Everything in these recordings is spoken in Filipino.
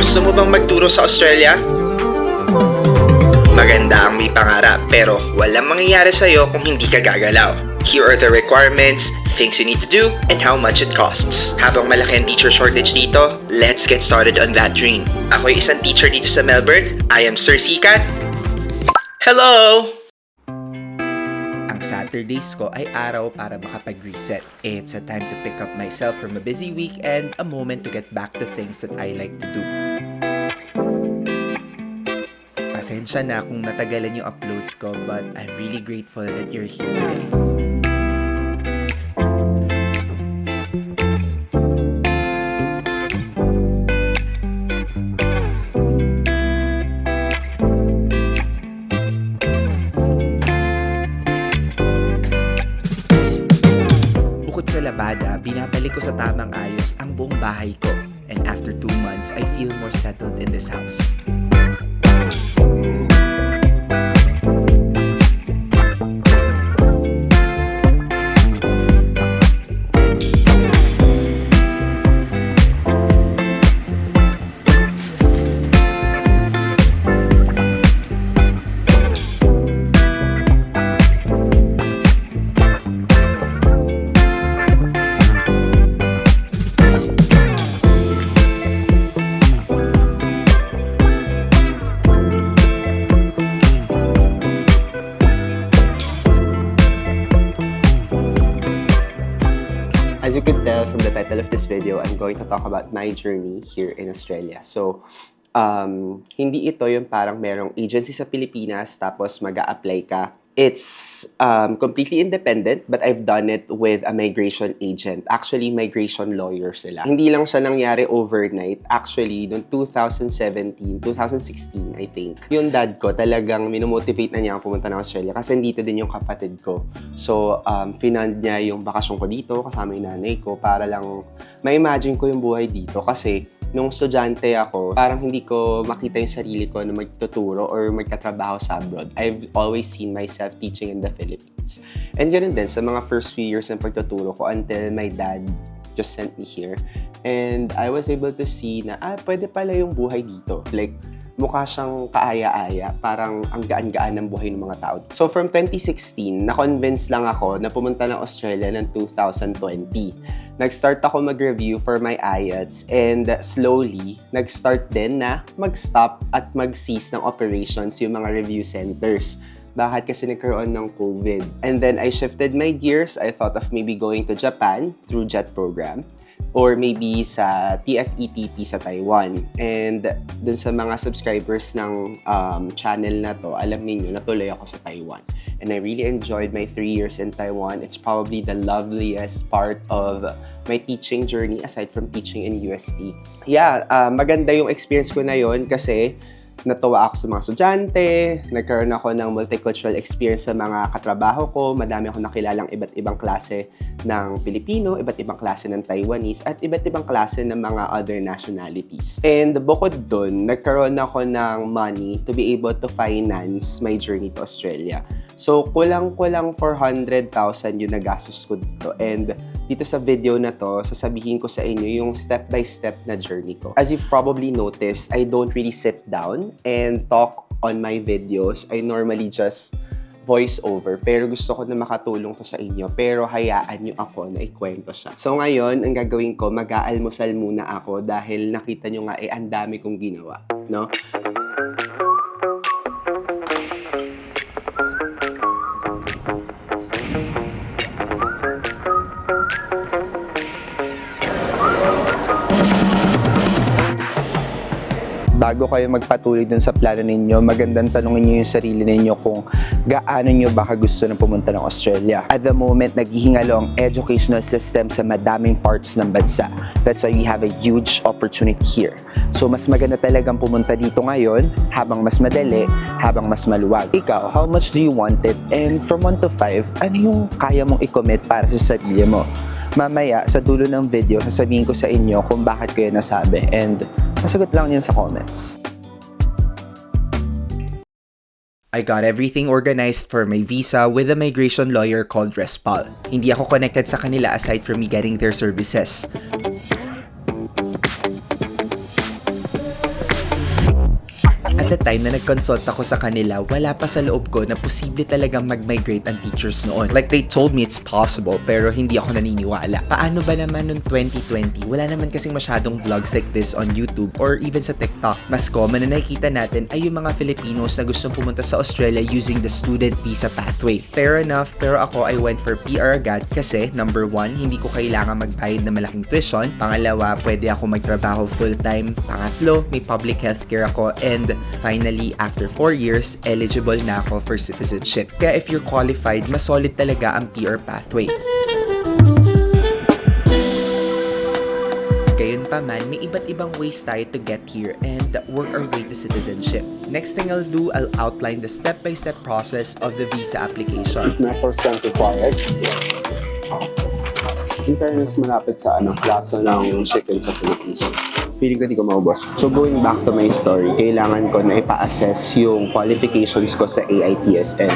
Gusto mo bang magturo sa Australia? Maganda ang may pangarap pero walang mangyayari sa'yo kung hindi ka gagalaw. Here are the requirements, things you need to do, and how much it costs. Habang malaki ang teacher shortage dito, let's get started on that dream. Ako'y isang teacher dito sa Melbourne. I am Sir Sikat. Hello! Ang Saturdays ko ay araw para makapag-reset. It's a time to pick up myself from a busy week and a moment to get back to things that I like to do. Pasensya na kung natagalan yung uploads ko, but I'm really grateful that you're here today. Bukod sa labada, binabalik ko sa tamang ayos ang buong bahay ko. And after 2 months, I feel more settled in this house. As you could tell from the title of this video, I'm going to talk about my journey here in Australia. So, hindi ito yung parang merong agency sa Pilipinas tapos mag-a-apply ka. It's completely independent, but I've done it with a migration agent. Actually, migration lawyer sila. Hindi lang siya nangyari overnight. Actually, noong 2017, 2016, I think, yung dad ko talagang minomotivate na niya ang pumunta ng Australia kasi dito din yung kapatid ko. So, finand niya yung bakasyon ko dito kasama yung nanay ko para lang ma-imagine ko yung buhay dito kasi nung estudyante ako, parang hindi ko makita yung sarili ko na magtuturo or magkatrabaho sa abroad. I've always seen myself teaching in the Philippines. And ganoon din sa mga first few years ng pagtuturo ko until my dad just sent me here. And I was able to see na, pwede pala yung buhay dito. Like, mukha siyang kaaya-aya, parang ang gaan-gaan ng buhay ng mga tao. So from 2016, na-convince lang ako na pumunta ng Australia ng 2020. Nag-start ako mag-review for my IELTS and slowly, nag-start din na mag-stop at mag-cease ng operations yung mga review centers. Bakit? Kasi nagkaroon ng COVID. And then I shifted my gears. I thought of maybe going to Japan through JET program or maybe sa TFETP sa Taiwan. And dun sa mga subscribers ng channel na to, alam niyo natuloy ako sa Taiwan. And I really enjoyed my 3 years in Taiwan. It's probably the loveliest part of my teaching journey aside from teaching in UST. Yeah, maganda yung experience ko na yon kasi natuwa ako sa mga estudyante, nagkaroon ako ng multicultural experience sa mga katrabaho ko, madami ako nakilalang iba't ibang klase ng Pilipino, iba't ibang klase ng Taiwanese, at iba't ibang klase ng mga other nationalities. And bukod dun, nagkaroon ako ng money to be able to finance my journey to Australia. So, kulang-kulang 400,000 yung nagastos ko dito. And dito sa video na to, sasabihin ko sa inyo yung step-by-step na journey ko. As you've probably noticed, I don't really sit down and talk on my videos. I normally just voice over. Pero gusto ko na makatulong to sa inyo. Pero hayaan nyo ako na ikwento siya. So ngayon, ang gagawin ko, mag-aalmusal muna ako dahil nakita nyo nga ang dami kong ginawa. No? Bago kayo magpatuloy dun sa plano ninyo, magandang tanongin nyo yung sarili ninyo kung gaano nyo baka gusto na pumunta ng Australia. At the moment, naghihingalo ang educational system sa madaming parts ng bansa. That's why we have a huge opportunity here. So, mas maganda talagang pumunta dito ngayon habang mas madali, habang mas maluwag. Ikaw, how much do you want it? And from 1 to 5, ano yung kaya mong i-commit para sa sarili mo? Mamaya, sa dulo ng video, sasabihin ko sa inyo kung bakit ko yun nasabi. And masagot lang yun sa comments. I got everything organized for my visa with a migration lawyer called Respal. Hindi ako connected sa kanila aside from me getting their services. the time na nag-consult ako sa kanila, wala pa sa loob ko na posible talagang mag-migrate ang teachers noon. Like they told me it's possible pero hindi ako naniniwala. Paano ba naman noong 2020? Wala naman kasing masyadong vlogs like this on YouTube or even sa TikTok. Mas common na nakikita natin ay yung mga Filipinos na gustong pumunta sa Australia using the student visa pathway. Fair enough, pero ako I went for PR agad kasi number 1, hindi ko kailangan magbayad ng malaking tuition. Pangalawa, pwede ako magtrabaho full-time. Pangatlo, may public healthcare ako. And finally, after 4 years, eligible na ako for citizenship. Kaya if you're qualified, mas solid talaga ang PR pathway. Gayunpaman, may iba't ibang ways tayo to get here and work our way to citizenship. Next thing I'll do, I'll outline the step-by-step process of the visa application. Metals can required. In fairness, malapit sa plaza ng chicken sa Philippines. Feeling ko di ko maubos. So going back to my story, kailangan ko na ipa-assess yung qualifications ko sa AITSL.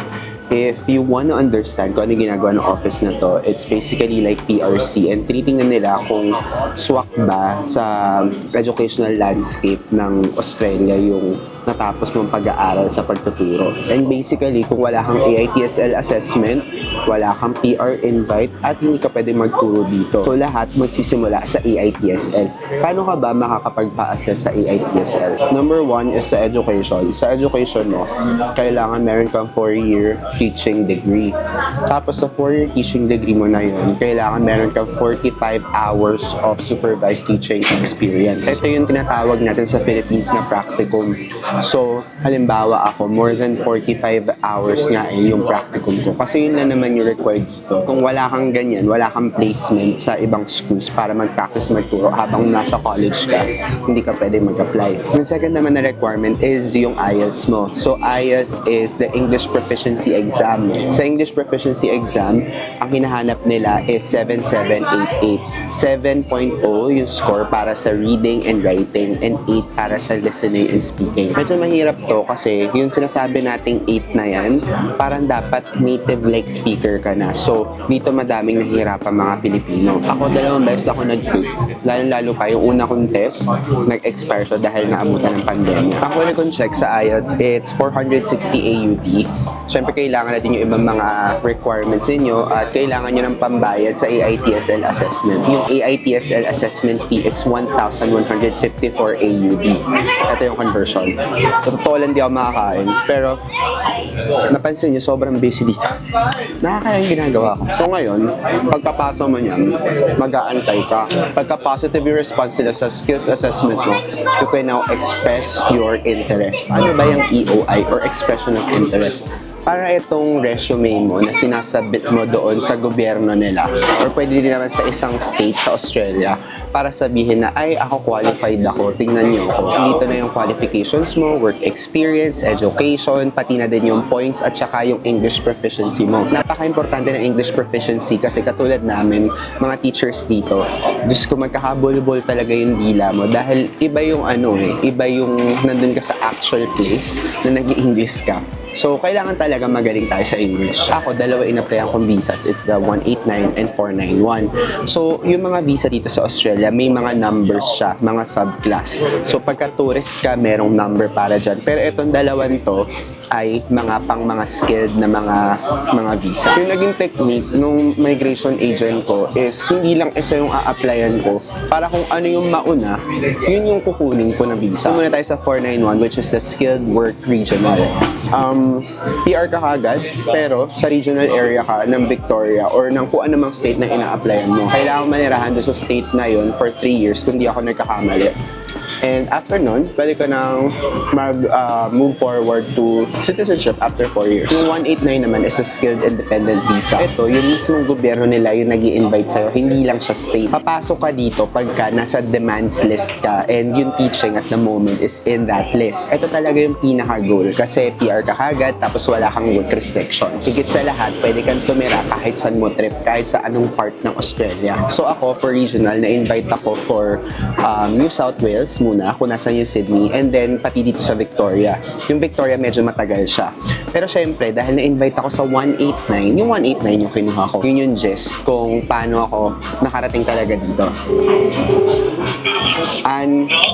If you want to understand kung ano ginagawa ng office na to, it's basically like PRC and tinitingnan nila kung swak ba sa educational landscape ng Australia yung natapos mong pag-aaral sa pagtuturo. And basically, kung wala kang AITSL assessment, wala kang PR invite, at hindi ka pwede magturo dito. So lahat magsisimula sa AITSL. Paano ka ba makakapagpa-assess sa AITSL? Number 1 is sa education. Sa education mo, kailangan meron kang 4-year teaching degree. Tapos sa 4-year teaching degree mo na yun, kailangan meron kang 45 hours of supervised teaching experience. Ito yung tinatawag natin sa Philippines na practicum. So, halimbawa ako, more than 45 hours nga yung practicum ko. Kasi yun na naman yung required dito. Kung wala kang ganyan, wala kang placement sa ibang schools para mag-practice magturo habang nasa college ka, hindi ka pwede mag-apply. Yung second naman na requirement is yung IELTS mo. So, IELTS is the English Proficiency Exam. Sa English Proficiency Exam, ang hinahanap nila is 7788. 7.0 yung score para sa reading and writing and 8 para sa listening and speaking. Medyo mahirap to kasi yung sinasabi nating 8 na yan, parang dapat native-like speaker ka na. So, dito madaming nahihirapan mga Pilipino. Ako, 2 beses ako nag-take. Lalo pa yung una kong test, nag-expire siya dahil naabutan ng pandemya. Ang huli kong check sa IELTS, it's 460 AUD. Siyempre, kailangan natin yung ibang mga requirements ninyo at kailangan nyo ng pambayad sa AITSL assessment. Yung AITSL assessment fee is 1,154 AUD. Ito yung conversion. So, totoo lang di ako makakain. Pero, napansin nyo, sobrang busy dito. Nakakaya yung ginagawa ko. So, ngayon, pagkapasok mo niyan, mag-aantay ka. Pagka-positive yung response nila sa skills assessment mo, you can now express your interest. Ano ba yung EOI or expression of interest? Para itong resume mo na sinasabit mo doon sa gobyerno nila or pwede din naman sa isang state sa Australia para sabihin na, ay, ako qualified ako, tingnan niyo ako. Dito na yung qualifications mo, work experience, education, pati na din yung points at saka yung English proficiency mo. Napaka-importante ng English proficiency kasi katulad namin, mga teachers dito, Diyos ko, magkakabulbol talaga yung dila mo dahil iba yung iba yung nandun ka sa actual place na nag-i-English ka. So, kailangan talaga magaling tayo sa English. Ako, 2 in-applyan kong visas. It's the 189 and 491. So, yung mga visa dito sa Australia, may mga numbers siya, mga subclass. So, pagka tourist ka, merong number para dyan. Pero itong 2 to, ay mga skilled na mga visa. Yung naging technique nung migration agent ko is hindi lang isa yung a-applyan ko para kung ano yung mauna, yun yung kukunin ko na visa. So, muna tayo sa 491 which is the skilled work regional. PR ka kagad, pero sa regional area ka ng Victoria or ng kung anumang state na ina-applyan mo. Kailangan manirahan doon sa state na yun for 3 years kung di ako nagkakamali. And after nun, pwede ka nang move forward to citizenship after 4 years. Yung 189 naman is the skilled independent visa. Ito, yung mismong gobyerno nila yung nag-i-invite sa'yo, hindi lang siya state. Papasok ka dito pagka nasa demands list ka and yung teaching at the moment is in that list. Ito talaga yung pinaka-goal kasi PR ka kagad tapos wala kang work restrictions. Higit sa lahat, pwede kang tumira kahit saan mo trip, kahit sa anong part ng Australia. So ako, for regional, na-invite ako for New South Wales, muna kung nasan yung Sydney, and then pati dito sa Victoria. Yung Victoria medyo matagal siya. Pero syempre, dahil na-invite ako sa 189, yung 189 yung kinuha ko. Yun yung gist kung paano ako nakarating talaga dito.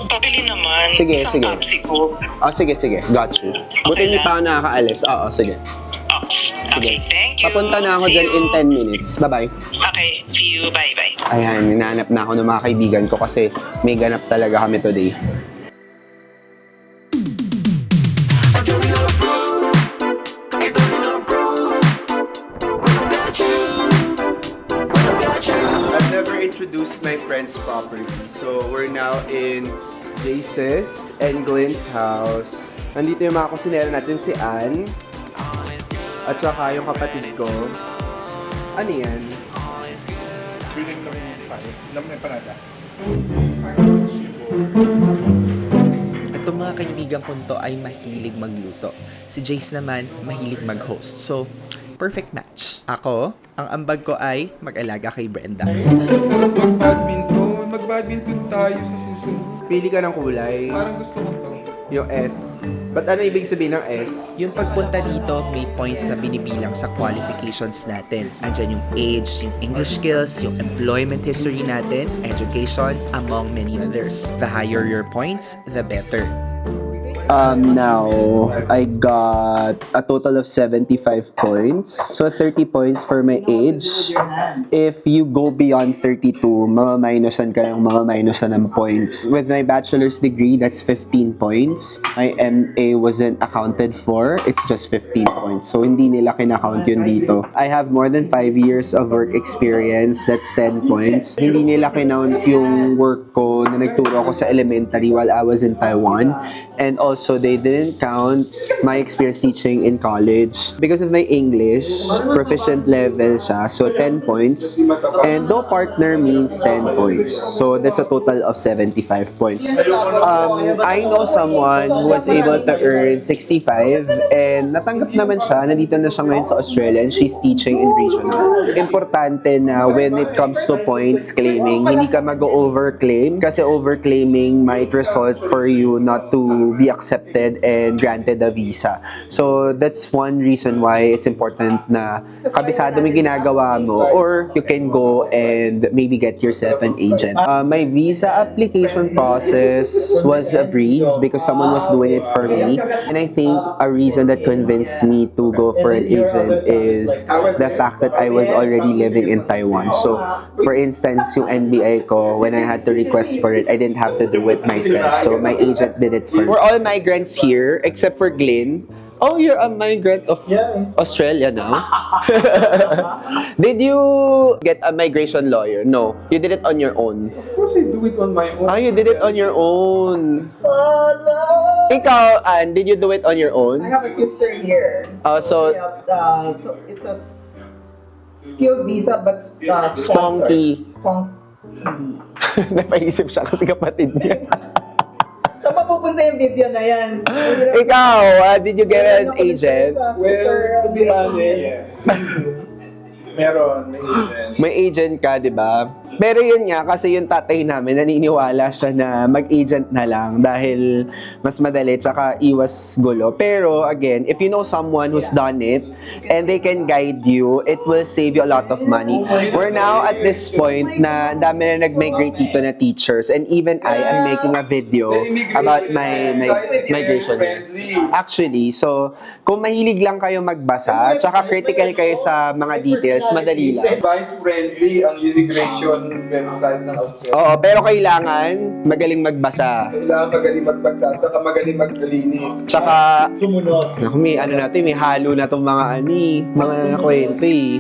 Pabili naman. Sige, Isang sige. Popsicle. Oh, sige. Got you. Buti hindi pa ako nakakaalis. Oo, sige. Oh, okay, thank you. Papunta na ako See dyan you. in 10 minutes. Bye-bye. Okay, see you. Bye-bye. Ayan, hinahanap na ako ng mga kaibigan ko kasi may ganap talaga kami today. I've never introduced my friends properly. So, we're now in Jace's and Glenn's house. Nandito yung mga kusinera natin, si Ann. At saka yung kapatid ko. Ano yan? Feeling lang yung pare. Ilam na yung panada. Itong mga kaibigan ko to ay mahilig magluto. Si Jace naman, mahilig mag-host. So, perfect match. Ako, ang ambag ko ay mag-alaga kay Brenda. Sarap mag-badminton. Mag-badminton tayo sa susunod. Pili ka ng kulay. Parang gusto ko to. Yung S. Ba't ano ibig sabihin ng S? Yung pagpunta dito, may points na binibilang sa qualifications natin. Andyan yung age, yung English skills, yung employment history natin, education, among many others. The higher your points, the better. Now, I got a total of 75 points. So, 30 points for my age. If you go beyond 32, mamaminosan ka ng points. With my bachelor's degree, that's 15 points. My MA wasn't accounted for. It's just 15 points. So, hindi nila kinakount yun dito. I have more than 5 years of work experience. That's 10 points. Hindi nila kinount yung work ko na nagturo ako sa elementary while I was in Taiwan. And also, they didn't count my experience teaching in college. Because of my English, proficient level siya. So, 10 points. And no partner means 10 points. So, that's a total of 75 points. I know someone who was able to earn 65 and natanggap naman siya. Nandito na siya ngayon sa Australia and she's teaching in regional. Importante na when it comes to points claiming, hindi ka mag-overclaim kasi overclaiming might result for you not to be accepted and granted a visa. So, that's one reason why it's important na kabisado mo yung ginagawa mo or you can go and maybe get yourself an agent. My visa application process was a breeze because someone was doing it for me. And I think a reason that convinced me to go for an agent is the fact that I was already living in Taiwan. So, for instance, yung NBI ko, when I had to request for it, I didn't have to do it myself. So, my agent did it for me. We're all migrants here, except for Glenn. Oh, you're a migrant of Australia now? Did you get a migration lawyer? No. You did it on your own. Of course, I do it on my own. Ah, you did it on your own. Ikaw, Ann, did you do it on your own? I have a sister here. So, So it's a skilled visa but Spunky. Spunky. Napaisip siya kasi kapatid niya. Saan mapupunta yung video na yan? Ikaw, did you get an agent? Well, to be honest, meron, may agent. May agent ka, di ba? Pero yun nga, kasi yung tatay namin, naniniwala siya na mag-agent na lang dahil mas madali, tsaka iwas gulo. Pero again, if you know someone who's done it and they can guide you, it will save you a lot of money. We're now at this point na ang dami na nag-migrate dito na teachers, and even I am making a video about my migration. Actually, so kung mahilig lang kayo magbasa, tsaka critical kayo sa mga details, madali lang. Advice-friendly ang immigration website ng Australia. Oo, pero kailangan magaling magbasa. Kailangan magaling magbasa at saka magaling maglinis. Tsaka, Sumunod naku, may ano natin, may halo na tong mga mga kwento eh.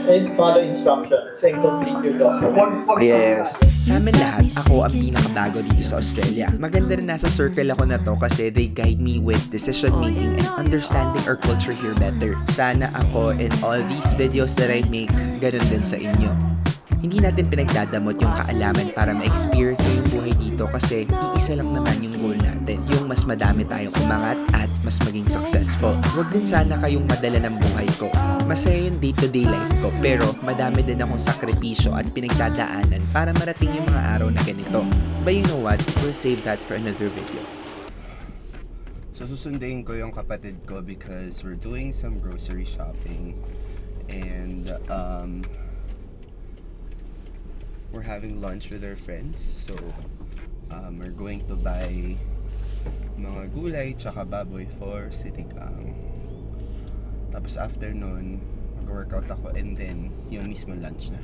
and follow instructions and complete your document. Yes. Sa amin lahat, ako ang pinakabago dito sa Australia. Maganda rin nasa circle ako na to kasi they guide me with decision making and understanding our culture here better. Sana ako in all these videos that I make, ganun din sa inyo. Hindi natin pinagdadamot yung kaalaman para ma-experience yung buhay dito kasi iisa lang naman yung goal natin. Yung mas madami tayong umangat at mas maging successful. Huwag din sana kayong madala ng buhay ko. Masaya yung day-to-day life ko pero madami din akong sakripisyo at pinagdadaanan para marating yung mga araw na ganito. But you know what? We'll save that for another video. So susundin ko yung kapatid ko because we're doing some grocery shopping and we're having lunch with our friends. So we're going to buy mga gulay tsaka baboy for sinigang. Tapos after nun, mag-workout ako and then yung mismo lunch na.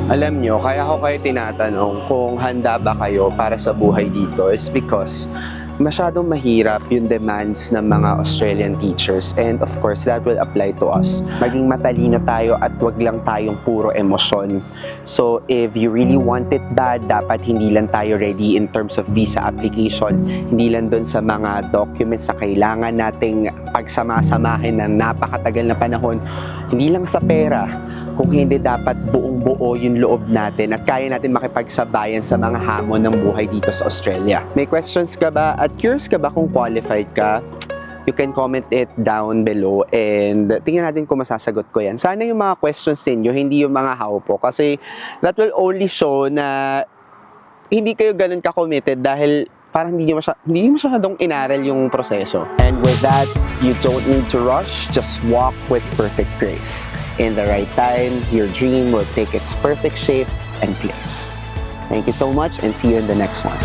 Alam nyo, kaya ako kayo tinatanong kung handa ba kayo para sa buhay dito is because masyadong mahirap yung demands ng mga Australian teachers and of course that will apply to us. Maging matalino tayo at wag lang tayong puro emosyon. So if you really want it bad, dapat hindi lang tayo ready in terms of visa application, hindi lang dun sa mga documents na kailangan nating pagsamasamahin ng napakatagal na panahon, hindi lang sa pera, kung hindi dapat buong-buo yung loob natin at kaya natin makipagsabayan sa mga hamon ng buhay dito sa Australia. May questions ka ba at curious ka ba kung qualified ka? You can comment it down below and tingnan natin kung masasagot ko yan. Sana yung mga questions ninyo, hindi yung mga how po kasi that will only show na hindi kayo ganun ka-committed dahil parang hindi nyo masyadong inaral yung proseso. And with that, you don't need to rush, just walk with perfect grace. In the right time, your dream will take its perfect shape and place. Thank you so much and see you in the next one.